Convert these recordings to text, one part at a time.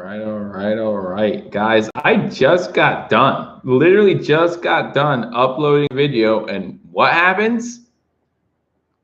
All right, guys. I just got done, literally just got done uploading video, and what happens?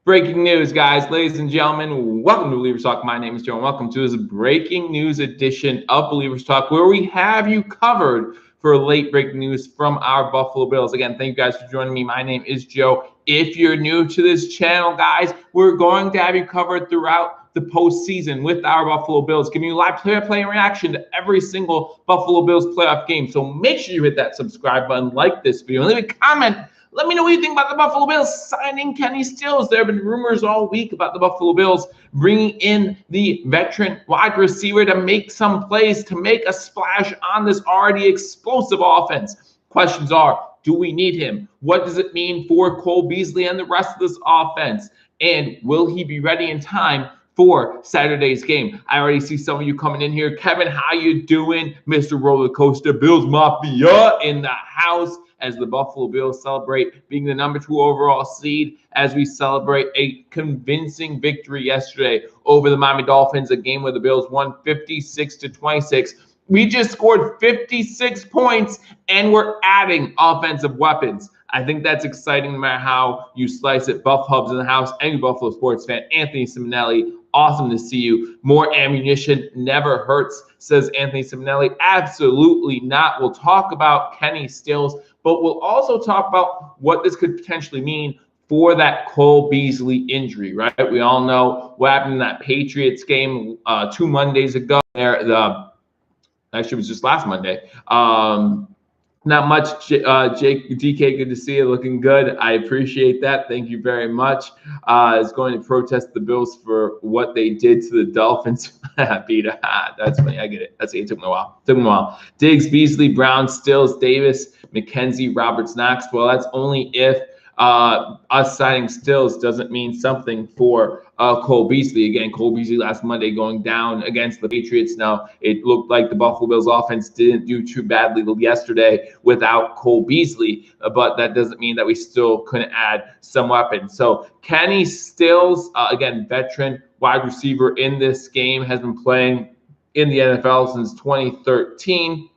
Breaking news, guys, ladies and gentlemen. Welcome to Believers Talk. My name is Joe, and welcome to this breaking news edition of Believers Talk, where we have you covered for late breaking news from our Buffalo Bills. Again, thank you guys for joining me. My name is Joe. If you're new to this channel, guys, we're going to have you covered throughout the postseason with our Buffalo Bills, giving you live play-by-play reaction to every single Buffalo Bills playoff game. So make sure you hit that subscribe button, like this video, and leave a comment. Let me know what you think about the Buffalo Bills signing Kenny Stills. There have been rumors all week about the Buffalo Bills bringing in the veteran wide receiver to make some plays, to make a splash on this already explosive offense. Questions are, do we need him? What does it mean for Cole Beasley and the rest of this offense? And will he be ready in time for Saturday's game? I already see some of you coming in here. Kevin, how you doing? Mr. Roller Coaster Bills Mafia in the house, as the Buffalo Bills celebrate being the #2 overall seed, as we celebrate a convincing victory yesterday over the Miami Dolphins, a game where the Bills won 56-26. We just scored 56 points, and we're adding offensive weapons. I think that's exciting no matter how you slice it. Buff Hubs in the house, and Buffalo sports fan, Anthony Simonelli. Awesome to see you. More ammunition never hurts, says Anthony Simonelli. Absolutely not. We'll talk about Kenny Stills, but we'll also talk about what this could potentially mean for that Cole Beasley injury, right? We all know what happened in that Patriots game 2 Mondays ago. Actually, it was just last Monday. Not much, Jake DK, good to see you, looking good. I appreciate that. Thank you very much. Is going to protest the Bills for what they did to the Dolphins. Peter, that's funny. I get it. It took me a while. Diggs, Beasley, Brown, Stills, Davis, McKenzie, Roberts, Knox. Well, that's only if us signing Stills doesn't mean something for Cole Beasley. Again, Cole Beasley last Monday going down against the Patriots. Now, it looked like the Buffalo Bills offense didn't do too badly yesterday without Cole Beasley, but that doesn't mean that we still couldn't add some weapons. So Kenny Stills, again, veteran wide receiver in this game, has been playing in the NFL since 2013.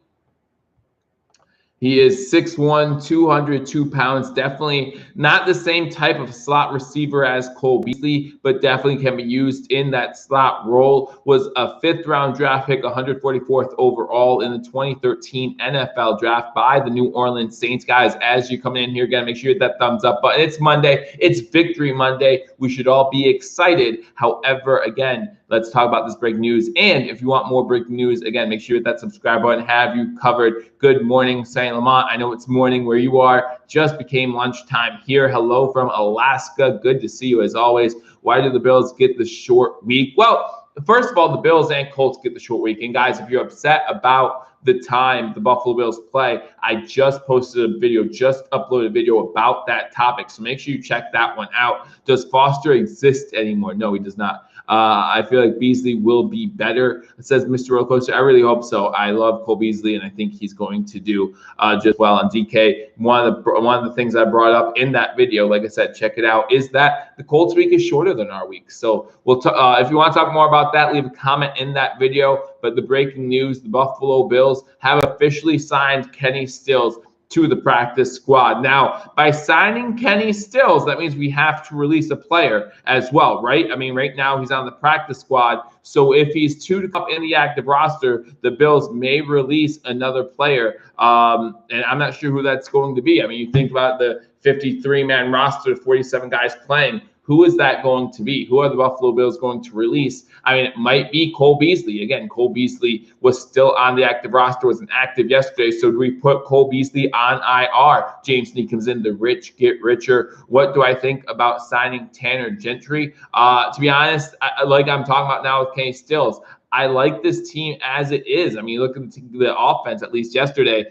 He is 6'1", 202 pounds. Definitely not the same type of slot receiver as Cole Beasley, but definitely can be used in that slot role. Was a 5th-round draft pick, 144th overall in the 2013 NFL draft by the New Orleans Saints. Guys, as you come in here, again, make sure you hit that thumbs up button. It's Monday. It's Victory Monday. We should all be excited. However, again, let's talk about this breaking news. And if you want more breaking news, again, make sure you hit that subscribe button. Have you covered. Good morning, St. Lamont. I know it's morning where you are. Just became lunchtime here. Hello from Alaska. Good to see you as always. Why do the Bills get the short week? Well, first of all, the Bills and Colts get the short week. And guys, if you're upset about the time the Buffalo Bills play, I just posted a video, just uploaded a video about that topic. So make sure you check that one out. Does Foster exist anymore? No, he does not. I feel like Beasley will be better, says Mr. Rollcoaster. I really hope so. I love Cole Beasley, and I think he's going to do just well. On DK, one of the things I brought up in that video, like I said, check it out, is that the Colts week is shorter than our week. So we'll if you want to talk more about that, leave a comment in that video. But the breaking news: the Buffalo Bills have officially signed Kenny Stills to the practice squad. Now, by signing Kenny Stills, that means we have to release a player as well, right? I mean, right now he's on the practice squad. So if he's to come in the active roster, the Bills may release another player. And I'm not sure who that's going to be. I mean, you think about the 53-man roster, 47 guys playing. Who is that going to be? Who are the Buffalo Bills going to release? I mean, it might be Cole Beasley. Again, Cole Beasley was still on the active roster, was inactive yesterday. So do we put Cole Beasley on IR? James Snead comes in, the rich get richer. What do I think about signing Tanner Gentry? To be honest, like I'm talking about now with Kenny Stills, I like this team as it is. I mean, look at the offense, at least yesterday.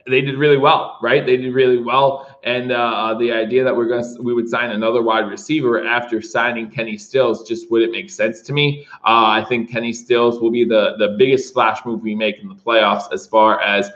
They did really well, right? They did really well. And the idea that we would sign another wide receiver after signing Kenny Stills just wouldn't make sense to me. I think Kenny Stills will be the biggest splash move we make in the playoffs as far as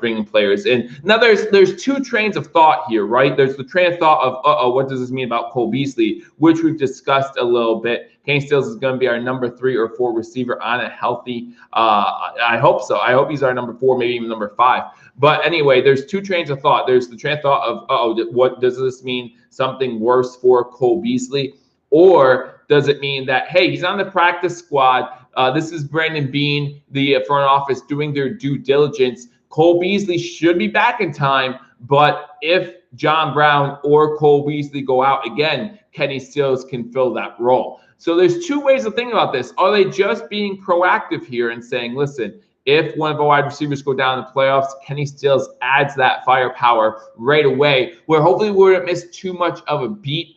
bringing players in. Now there's two trains of thought here, right? There's the train of thought of what does this mean about Cole Beasley, which we've discussed a little bit. Kenny Stills is going to be our number 3 or 4 receiver on a healthy. I hope so. I hope he's our number 4, maybe even number 5. But anyway, there's two trains of thought. There's the train of thought of, what does this mean? Something worse for Cole Beasley? Or does it mean that, hey, he's on the practice squad? This is Brandon Beane, the front office, doing their due diligence. Cole Beasley should be back in time, but if John Brown or Cole Beasley go out again, Kenny Stills can fill that role. So there's two ways of thinking about this. Are they just being proactive here and saying, listen, if one of our wide receivers go down in the playoffs, Kenny Stills adds that firepower right away, where hopefully we wouldn't miss too much of a beat.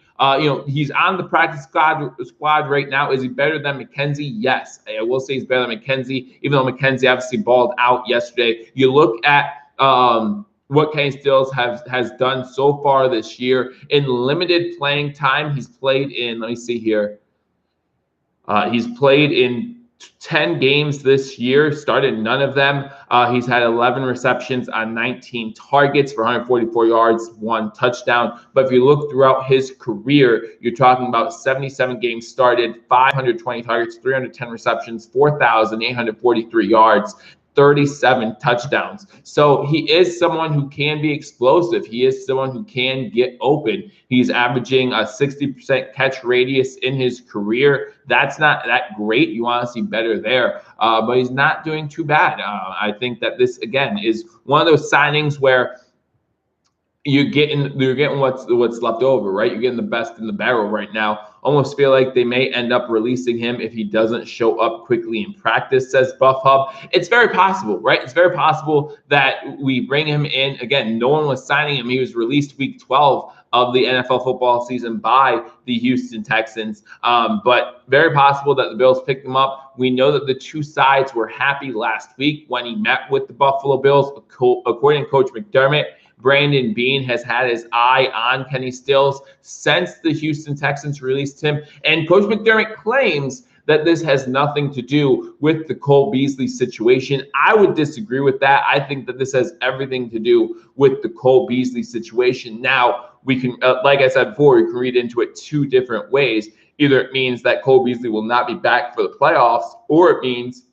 He's on the practice squad right now. Is he better than McKenzie? Yes. I will say he's better than McKenzie, even though McKenzie obviously balled out yesterday. You look at what Kenny Stills has done so far this year in limited playing time. He's played in, let me see here. He's played in 10 games this year, started none of them. He's had 11 receptions on 19 targets for 144 yards, 1 touchdown. But if you look throughout his career, you're talking about 77 games started, 520 targets, 310 receptions, 4,843 yards, 37 touchdowns. So he is someone who can be explosive. He is someone who can get open. He's averaging a 60% catch radius in his career. That's not that great. You want to see better there, but he's not doing too bad. I think that this, again, is one of those signings where you're getting what's left over, right? You're getting the best in the barrel right now. Almost feel like they may end up releasing him if he doesn't show up quickly in practice, says Buff Hub. It's very possible, right? It's very possible that we bring him in. Again, no one was signing him. He was released week 12 of the NFL football season by the Houston Texans. But very possible that the Bills picked him up. We know that the two sides were happy last week when he met with the Buffalo Bills. According to Coach McDermott, Brandon Beane has had his eye on Kenny Stills since the Houston Texans released him. And Coach McDermott claims that this has nothing to do with the Cole Beasley situation. I would disagree with that. I think that this has everything to do with the Cole Beasley situation. Now, we can, like I said before, we can read into it two different ways. Either it means that Cole Beasley will not be back for the playoffs, or it means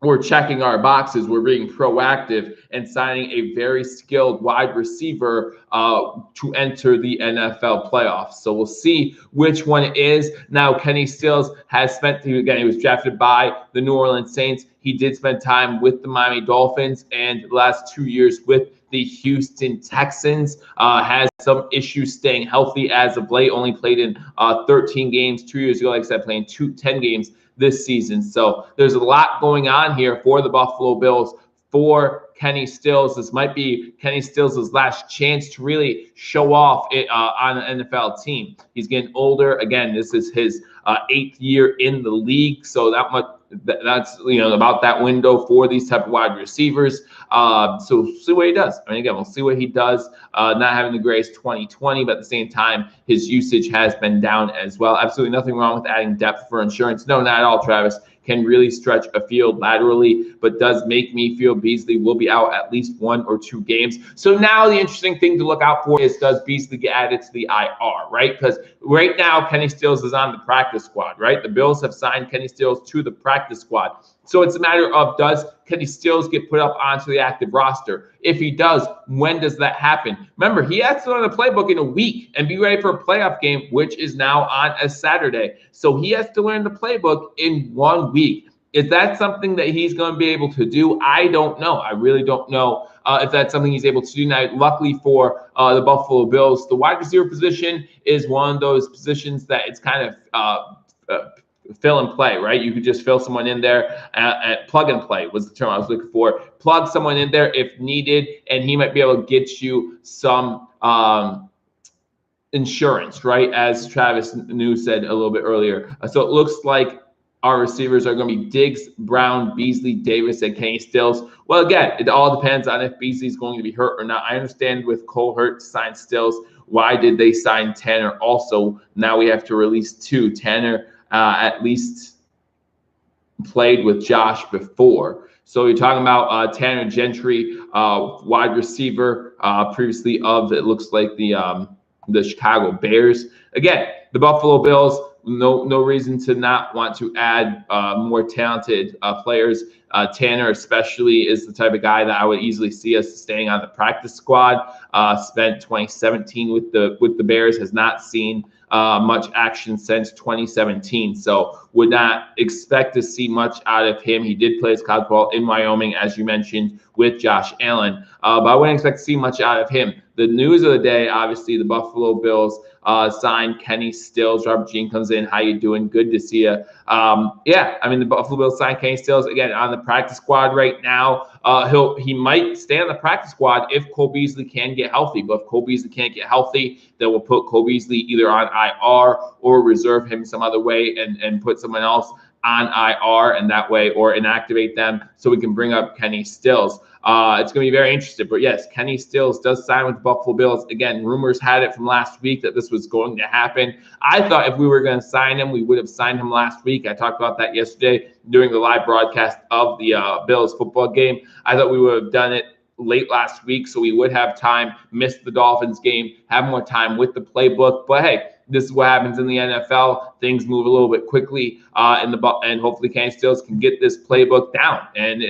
we're checking our boxes. We're being proactive and signing a very skilled wide receiver to enter the NFL playoffs. So we'll see which one it is. Now, Kenny Stills has spent, again, he was drafted by the New Orleans Saints. He did spend time with the Miami Dolphins and the last 2 years with the Houston Texans. Has some issues staying healthy as of late. Only played in 13 games 2 years ago. Like I said, playing 10 games this season. So there's a lot going on here for the Buffalo Bills, for Kenny Stills. This might be Kenny Stills' last chance to really show off it on an NFL team. He's getting older. Again, this is his 8th year in the league. So that's about that window for these type of wide receivers. So see what he does. I mean, again, we'll see what he does. Not having the greatest 2020, but at the same time, his usage has been down as well. Absolutely nothing wrong with adding depth for insurance. No, not at all, Travis. Can really stretch a field laterally, but does make me feel Beasley will be out at least 1 or 2 games. So now the interesting thing to look out for is, does Beasley get added to the IR, right? Because right now, Kenny Stills is on the practice squad, right? The Bills have signed Kenny Stills to the practice squad. So it's a matter of, does Kenny Stills get put up onto the active roster? If he does, when does that happen? Remember, he has to learn the playbook in a week and be ready for a playoff game, which is now on a Saturday. So he has to learn the playbook in 1 week. Is that something that he's going to be able to do? I don't know. I really don't know if that's something he's able to do. Now, luckily for the Buffalo Bills, the wide receiver position is one of those positions that it's kind of fill and play, right? You could just fill someone in there, plug and play was the term I was looking for. Plug someone in there if needed, and he might be able to get you some insurance, right? As Travis New said a little bit earlier. So it looks like our receivers are going to be Diggs, Brown, Beasley, Davis, and Kenny Stills. Well, again, it all depends on if Beasley's going to be hurt or not. I understand with Cole Hurt signed Stills, why did they sign Tanner? Also, now we have to release two. Tanner at least played with Josh before. So you're talking about Tanner Gentry, wide receiver, previously of, it looks like the Chicago Bears. Again, the Buffalo Bills, no reason to not want to add more talented players. Tanner especially is the type of guy that I would easily see us staying on the practice squad. Spent 2017 with the Bears, has not seen much action since 2017. So would not expect to see much out of him. He did play his college ball in Wyoming, as you mentioned, with Josh Allen. But I wouldn't expect to see much out of him. The news of the day, obviously, the Buffalo Bills signed Kenny Stills. Robert Jean comes in. How you doing? Good to see you. Yeah, I mean, the Buffalo Bills signed Kenny Stills, again, on the practice squad right now. He might stay on the practice squad if Cole Beasley can get healthy. But if Cole Beasley can't get healthy, then we'll put Cole Beasley either on IR or reserve him some other way and put someone else on IR, and that way, or inactivate them so we can bring up Kenny Stills. It's going to be very interesting. But yes, Kenny Stills does sign with the Buffalo Bills. Again, rumors had it from last week that this was going to happen. I thought if we were going to sign him, we would have signed him last week. I talked about that yesterday during the live broadcast of the Bills football game. I thought we would have done it late last week, so we would have time, missed the Dolphins game, have more time with the playbook. But hey, this is what happens in the NFL. Things move a little bit quickly, and hopefully Kenny Stills can get this playbook down. And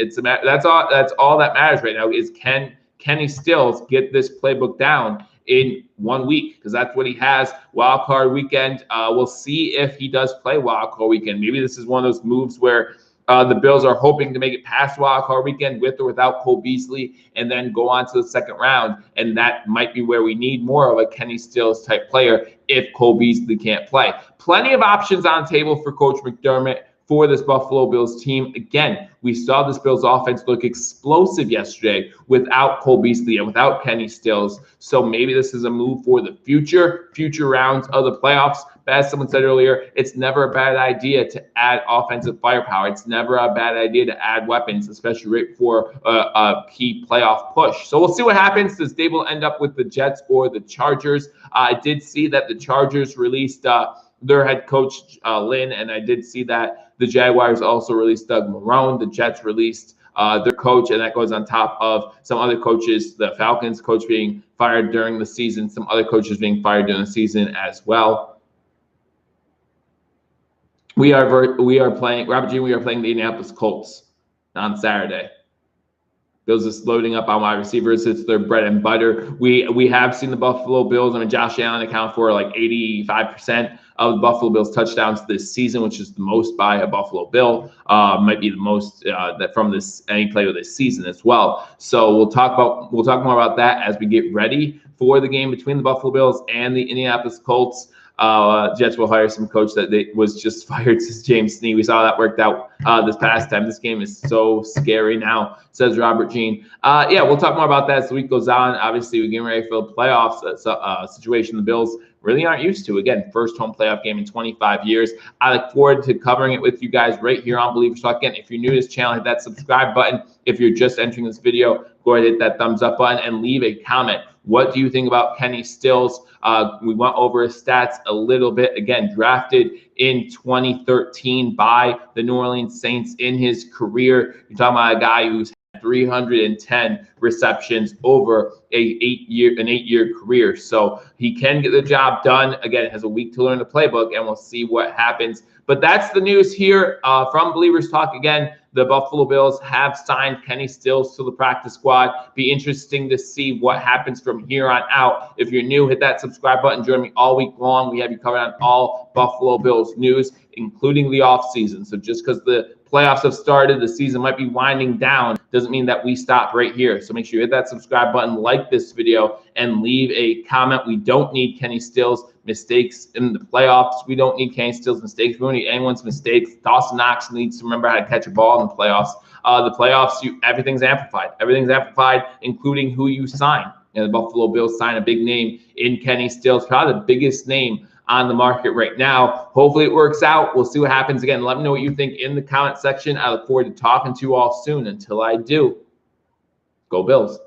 that's all that matters right now is can Kenny Stills get this playbook down in 1 week, because that's what he has. Wild card weekend. We'll see if he does play wild card weekend. Maybe this is one of those moves where the Bills are hoping to make it past wild card weekend with or without Cole Beasley and then go on to the second round. And that might be where we need more of a Kenny Stills type player if Cole Beasley can't play. Plenty of options on the table for Coach McDermott for this Buffalo Bills team. Again, we saw this Bills offense look explosive yesterday without Cole Beasley and without Kenny Stills. So maybe this is a move for the future rounds of the playoffs. But as someone said earlier, it's never a bad idea to add offensive firepower. It's never a bad idea to add weapons, especially right before a key playoff push. So we'll see what happens. Does Dable end up with the Jets or the Chargers? I did see that the Chargers released their head coach, Lynn, and I did see that the Jaguars also released Doug Marrone. The Jets released their coach, and that goes on top of some other coaches, the Falcons coach being fired during the season, some other coaches being fired during the season as well. We are playing, Robert G, we are playing the Indianapolis Colts on Saturday. Bills is loading up on wide receivers. It's their bread and butter. We have seen the Buffalo Bills. I mean, Josh Allen account for like 85% of the Buffalo Bills touchdowns this season, which is the most by a Buffalo Bill. Might be the most that from this any player this season as well. So we'll talk more about that as we get ready for the game between the Buffalo Bills and the Indianapolis Colts. Jets will hire some coach that was just fired, James Snee. We saw that worked out this past time. This game is so scary now, says Robert Jean. Yeah, we'll talk more about that as the week goes on. Obviously, we're getting ready for the playoffs. That's a situation the Bills really aren't used to. Again, first home playoff game in 25 years. I look forward to covering it with you guys right here on Billievers Talk. Again, if you're new to this channel, hit that subscribe button. If you're just entering this video, go ahead and hit that thumbs up button and leave a comment. What do you think about Kenny Stills? We went over his stats a little bit. Again, drafted in 2013 by the New Orleans Saints in his career. You're talking about a guy who's had 310 receptions over an eight-year career. So he can get the job done. Again, has a week to learn the playbook, and we'll see what happens. But that's the news here from Billievers Talk. Again, the Buffalo Bills have signed Kenny Stills to the practice squad. Be interesting to see what happens from here on out. If you're new, hit that subscribe button. Join me all week long. We have you covered on all Buffalo Bills news, including the offseason. So just because the playoffs have started, the season might be winding down, doesn't mean that we stop right here. So make sure you hit that subscribe button, like this video, and leave a comment. We don't need Kenny Stills' mistakes in the playoffs. We don't need Kenny Stills' mistakes. We don't need anyone's mistakes. Dawson Knox needs to remember how to catch a ball in the playoffs. Everything's amplified. Everything's amplified, including who you sign. And the Buffalo Bills sign a big name in Kenny Stills, probably the biggest name on the market right now. Hopefully it works out. We'll see what happens. Again, let me know what you think in the comment section. I look forward to talking to you all soon. Until I do, go Bills.